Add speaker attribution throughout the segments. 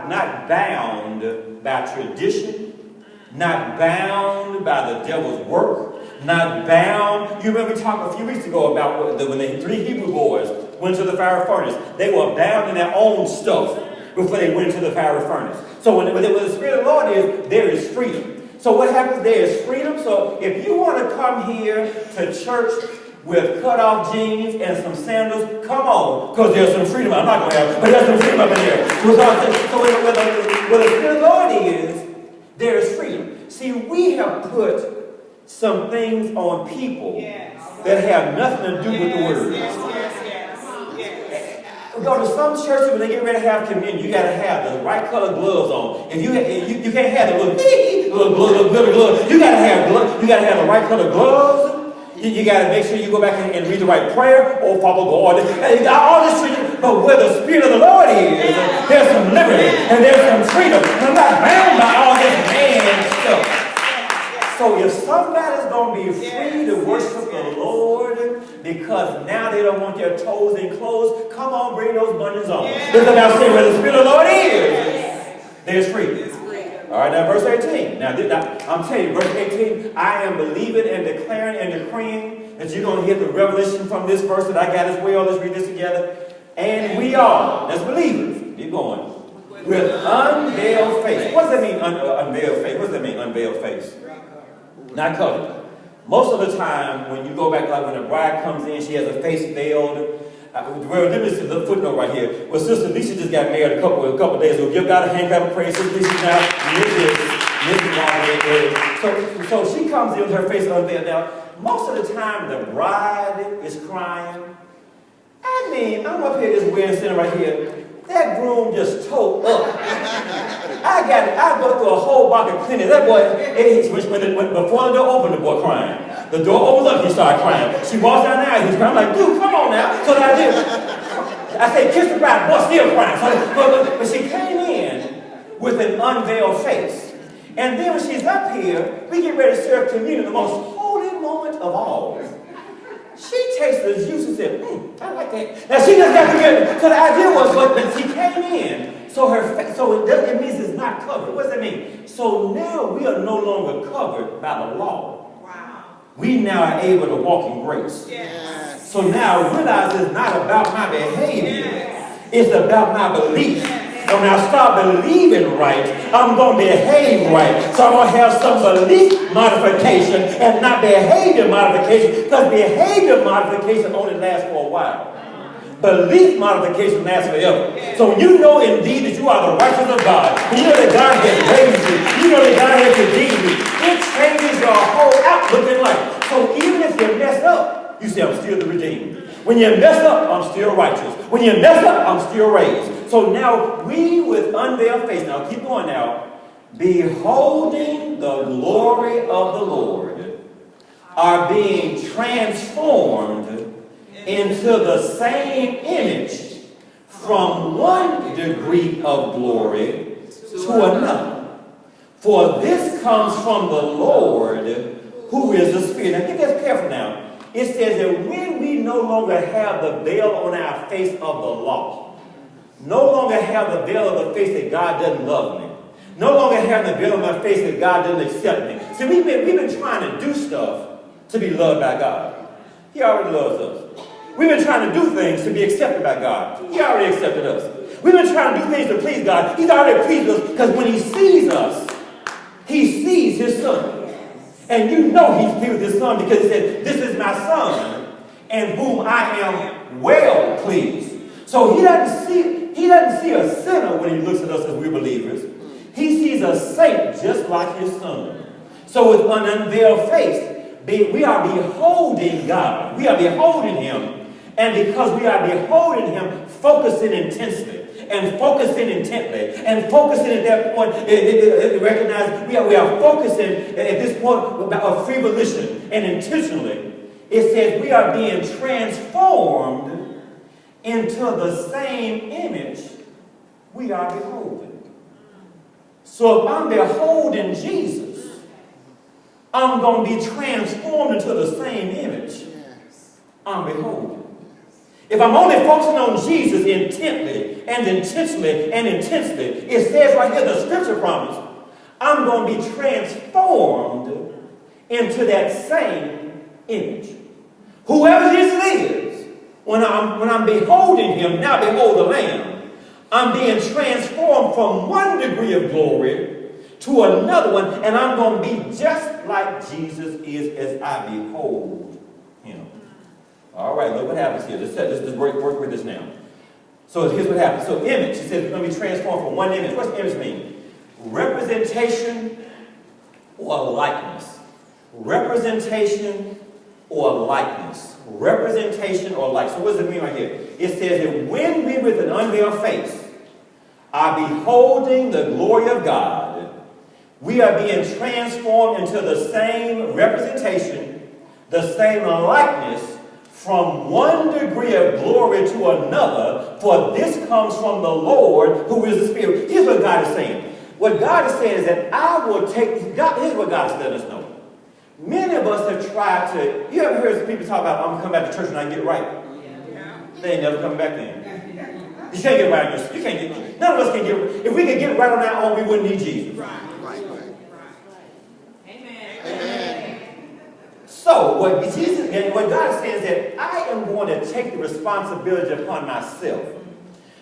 Speaker 1: not bound by tradition, not bound by the devil's work, not bound. You remember we talked a few weeks ago about when the 3 Hebrew boys went to the fire furnace. They were bound in their own stuff before they went into the fire furnace. So when the Spirit of the Lord is, there is freedom. So what happens there is freedom. So if you want to come here to church with cut-off jeans and some sandals, come on, because there's some freedom. I'm not going to have, but there's some freedom up in there. So where the Spirit of the Lord is, there is freedom. See, we have put some things on people that have nothing to do with the Word. We go to some churches when they get ready to have communion, you got to have the right color gloves on. If you can't have the little glitter gloves. You got to have the right color gloves. You got to make sure you go back and read the right prayer. Oh, Father God, all this freedom. But where the Spirit of the Lord is, there's some liberty and there's some freedom. I'm not bound by all this man stuff. So if somebody's going to be free to worship the Lord because now they don't want their toes enclosed, come on, bring those bunions on. Because I'm saying where the Spirit of the Lord is, there's freedom. All right, now verse 18. Now, I'm telling you, verse 18, I am believing and declaring and decreeing that you're going to get the revelation from this verse that I got as well. Let's read this together. And we all, as believers, keep going, with unveiled face. What does that mean, unveiled face? What does that mean, unveiled face? Not covered. Most of the time, when you go back, like when a bride comes in, she has a face veiled. Well, let me see the footnote right here. Well, Sister Lisa just got married a couple days ago. Give God a hand, clap of praise. Sister Lisa now, so she comes in with her face unveiled. Now, most of the time, the bride is crying. I mean, I'm up here just wearing sitting right here. That groom just tore up. I go through a whole box of cleaning. That boy, before the door opened, the boy crying. The door opens up, he started crying. She walks down the aisle, he's crying. I'm like, dude, come on now. So I did. I said, kiss the bride, boy, still crying. But she came in with an unveiled face. And then when she's up here, we get ready to serve communion, the most holy moment of all. She tasted the juice and said, I like that. Now she just got to get, so the idea was, but she came in, so it means it's not covered. What does that mean? So now we are no longer covered by the law. Wow. We now are able to walk in grace. Yes. So now I realize it's not about my behavior. Yes. It's about my belief. And when I start believing right, I'm going to behave right. So I'm going to have some belief modification and not behavior modification, because behavior modification only lasts for a while. Belief modification lasts forever. So when you know indeed that you are the righteousness of God, and you know that God has raised you, you know that God has redeemed you, it changes your whole outlook in life. So even if you mess up, you say, I'm still the redeemed. When you mess up, I'm still righteous. When you mess up, I'm still raised. So now we with unveiled face, now keep going now, beholding the glory of the Lord, are being transformed into the same image from one degree of glory to another. For this comes from the Lord, who is the Spirit. Now get this careful now. It says that when we no longer have the veil on our face of the law, no longer have the veil of the face that God doesn't love me, no longer have the veil on my face that God doesn't accept me. See, we've been trying to do stuff to be loved by God. He already loves us. We've been trying to do things to be accepted by God. He already accepted us. We've been trying to do things to please God. He's already pleased us, because when he sees us, he sees his son. And you know he's pleased with his son, because he said, this is my son, in whom I am well pleased. So he doesn't see a sinner when he looks at us as we're believers. He sees a saint just like his son. So with an unveiled face, we are beholding God. We are beholding him. And because we are beholding him, focusing intensely, and focusing intently, and focusing at that point, recognize we are focusing at this point about free volition and intentionally. It says we are being transformed into the same image we are beholding. So if I'm beholding Jesus, I'm going to be transformed into the same image I'm beholding. If I'm only focusing on Jesus intently and intentionally and intensely, it says right here, the scripture promise, I'm going to be transformed into that same image. Whoever Jesus is, when I'm beholding him, now behold the Lamb, I'm being transformed from one degree of glory to another one, and I'm going to be just like Jesus is as I behold him. All right, look what happens here. Let's work with this now. So here's what happens. So image, he says we're going to be transformed from one image. What's image mean? Representation or likeness. Representation or likeness. Representation or likeness. So what does it mean right here? It says that when we with an unveiled face are beholding the glory of God, we are being transformed into the same representation, the same likeness, from one degree of glory to another, for this comes from the Lord who is the Spirit. Here's what God is saying. What God is saying is that I will take, God, here's what God is letting us know. Many of us have tried to, you ever heard people talk about, I'm going to come back to church when I get right? Yeah. They ain't never coming back then. You can't get right on yourself. You can't get, none of us can get, if we could get right on our own, we wouldn't need Jesus. Right. Amen. So, what God is saying is that I am going to take the responsibility upon myself.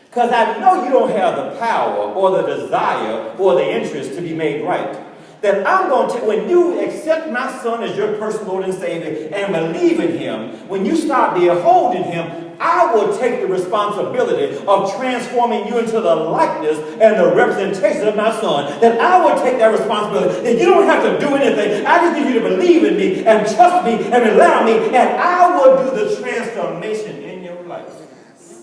Speaker 1: Because I know you don't have the power or the desire or the interest to be made right. That I'm going to, when you accept my son as your personal Lord and Savior and believe in him, when you start beholding him, I will take the responsibility of transforming you into the likeness and the representation of my son. That I will take that responsibility. That you don't have to do anything. I just need you to believe in me and trust me and rely on me, and I will do the transformation in your life.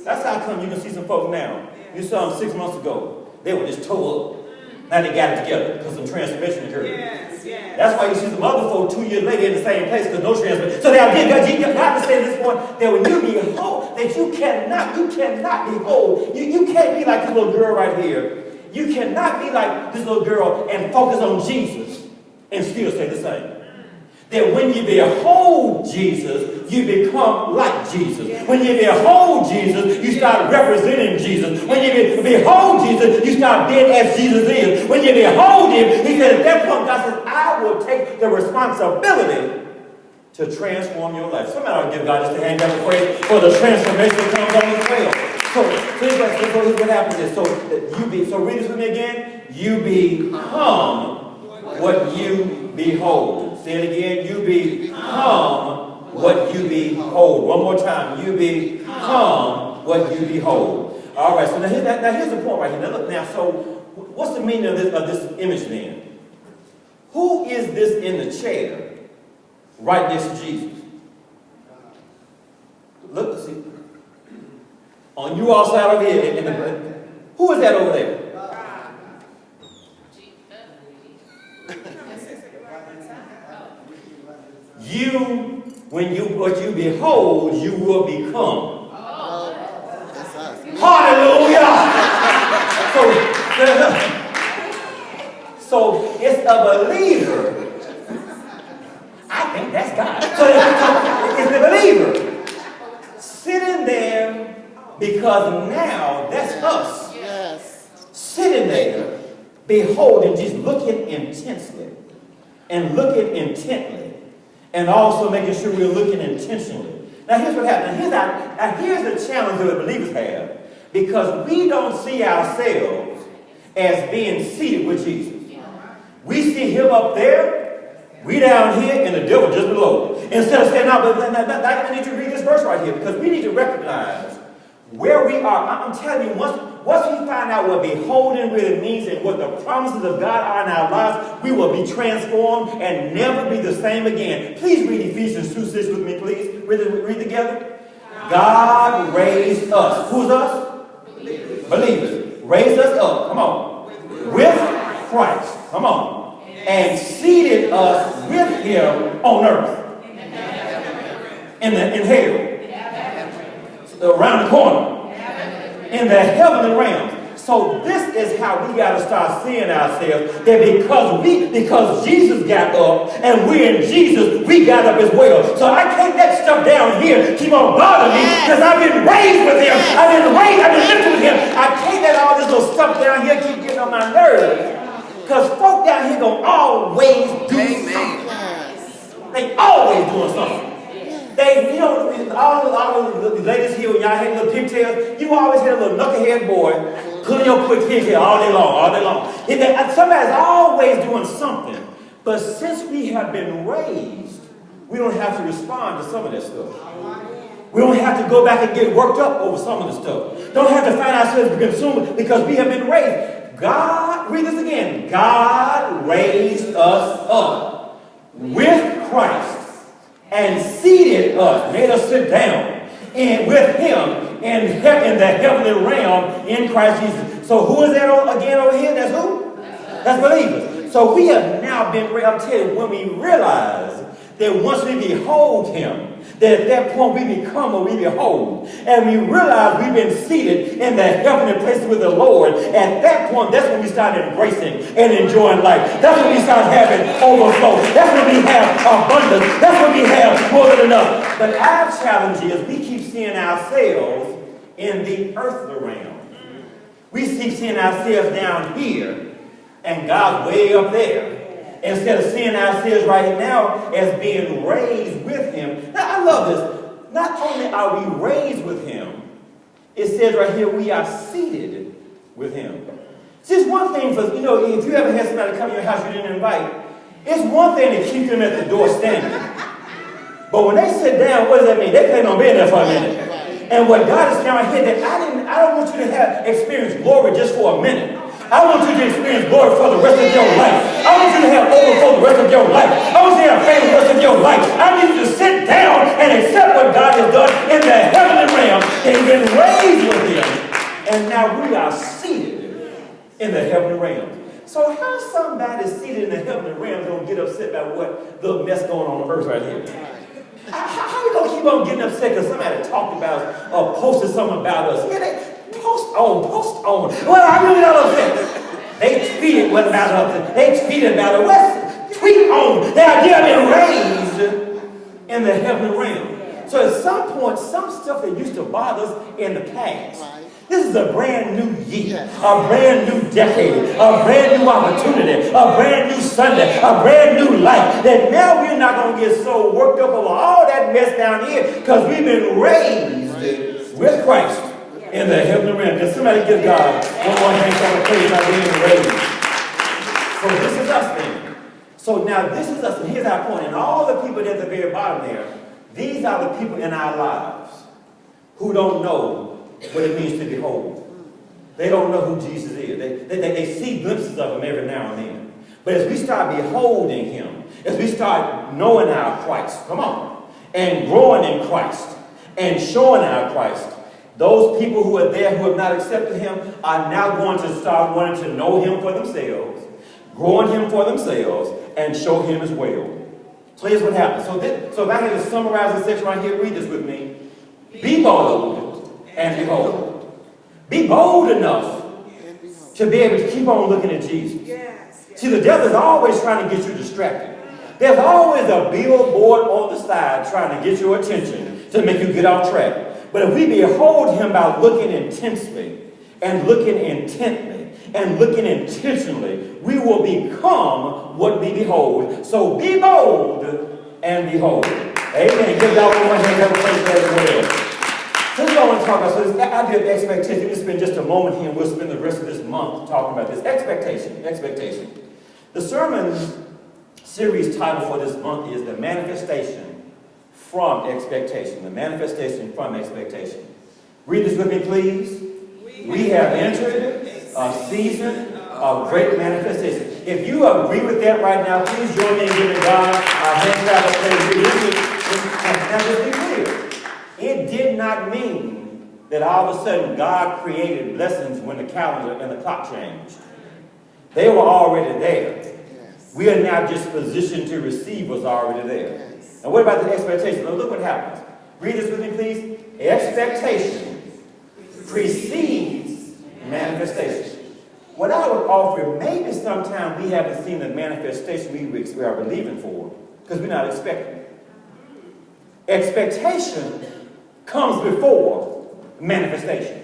Speaker 1: That's how come you can see some folks now. You saw them 6 months ago. They were just tore up. Now they got it together because some transformation occurred. Yes. That's why you see some other folks 2 years later in the same place because no transformation. So now God is saying at this point that when you behold, that you cannot behold. You can't be like this little girl right here. You cannot be like this little girl and focus on Jesus and still say the same. That when you behold Jesus, you become like Jesus. When you behold Jesus, you start representing Jesus. When you behold Jesus, you start being as Jesus is. When you behold him, he said at that point, God says, I will take the responsibility to transform your life. Somebody ought to give God just a hand and praise for the transformation that comes on his way. So here's what happens is, so read this with me again. You become what you behold. Say it again. You become what you behold. One more time. You become what you behold. All right. So now here's the point right here. Now look now. So what's the meaning of this image then? Who is this in the chair right next to Jesus? Look, see. On you all side over here. Who is that over there? What you behold, you will become. That's us. Hallelujah! So it's a believer. I think that's God. So it's the believer sitting there because now that's us. Yes. Sitting there, beholding, just looking intensely and looking intently. And also making sure we're looking intentionally. Now here's what happens. Here's the challenge that believers have. Because we don't see ourselves as being seated with Jesus. We see him up there, we down here, and the devil just below. Instead of saying, no, but I need to read this verse right here. Because we need to recognize where we are. I'm telling you, once we find out what beholding really means and what the promises of God are in our lives, we will be transformed and never be the same again. Please read Ephesians 2:6 with me, please. Read together. God raised us. Who's us? Believers. Raised us up. Come on. With Christ. Come on. And seated us with him on earth. In hell. Around the corner. In the heavenly realms. So this is how we got to start seeing ourselves, that because Jesus got up and we're in Jesus, we got up as well. So I can't let stuff down here keep on bothering me because I've been raised with him. I've been lifted with him. I can't let all this little stuff down here keep getting on my nerves. Because folk down here gonna always do something. They always doing something. They, all the ladies here, when y'all had little pigtails, you always had a little knucklehead boy pulling your quick pigtail all day long. Somebody's always doing something. But since we have been raised, we don't have to respond to some of that stuff. We don't have to go back and get worked up over some of the stuff. Don't have to find ourselves consumed because we have been raised. God, read this again. God raised us up with Christ and seated us, made us sit down with him in the heavenly realm in Christ Jesus. So who is that again over here? That's who? That's believers. So we have now been, I'm telling you, when we realize that once we behold him, that at that point we become what we behold. And we realize we've been seated in the heavenly places with the Lord. At that point, that's when we start embracing and enjoying life. That's when we start having overflow. That's when we have abundance. That's when we have more than enough. But our challenge is we keep seeing ourselves in the earthly realm. We keep seeing ourselves down here and God's way up there. Instead of seeing ourselves right now as being raised with him. Now, I love this. Not only are we raised with him, it says right here, we are seated with him. It's just one thing for, if you ever had somebody come to your house you didn't invite, it's one thing to keep them at the door standing. But when they sit down, what does that mean? They plan on being there for a minute. And what God is saying right here, that I don't want you to experience glory just for a minute. I want you to experience glory for the rest of your life. I want you to have overflow the rest of your life. I want you to have faith the rest of your life. I need you to sit down and accept what God has done in the heavenly realm. They've been raised with him. And now we are seated in the heavenly realm. So how somebody seated in the heavenly realm is going to get upset about what the mess going on earth right here? How are you going to keep on getting upset because somebody talked about us or posted something about us? Yeah, they post on. Well, I really don't upset. They tweeted what about us. They tweeted about us. Tweet on. They are been raised in the heavenly realm. So at some point, some stuff that used to bother us in the past. This is a brand new year, a brand new decade, a brand new opportunity, a brand new Sunday, a brand new life. That now we're not going to get so worked up over all that mess down here because we've been raised with Christ in the heavenly realm. Can somebody give God one more hand for the praise by being raised? So this is us then. So now this is us, and here's our point. And all the people at the very bottom there, these are the people in our lives who don't know what it means to behold. They don't know who Jesus is. They see glimpses of him every now and then. But as we start beholding him, as we start knowing our Christ, come on, and growing in Christ, and showing our Christ, those people who are there who have not accepted him are now going to start wanting to know him for themselves, growing him for themselves, and show him as well. So here's what happens. So if I had to summarize this section right here, read this with me. Be bold and behold. Be bold enough to be able to keep on looking at Jesus. See, the devil is always trying to get you distracted. There's always a billboard on the side trying to get your attention to make you get off track. But if we behold him by looking intensely and looking intently and looking intentionally, we will become what we behold. So be bold and behold. Amen. Give God one more hand. Have a praise for as well. So this is what I want to talk about. So this idea of expectation. We'll spend just a moment here and we'll spend the rest of this month talking about this. Expectation. The sermon series title for this month is The Manifestation from Expectation. The Manifestation from Expectation. Read this with me, please. We have entered a season of great manifestation. If you agree with that right now, please join me in giving God a hand clap of praise. Now just be clear. It did not mean that all of a sudden God created blessings when the calendar and the clock changed. They were already there. We are now just positioned to receive what's already there. And what about the expectation? Now look what happens. Read this with me, please. Expectation precedes Manifestation. What I would offer, maybe sometimes we haven't seen the manifestation we are believing for because we're not expecting it. Expectation comes before manifestation.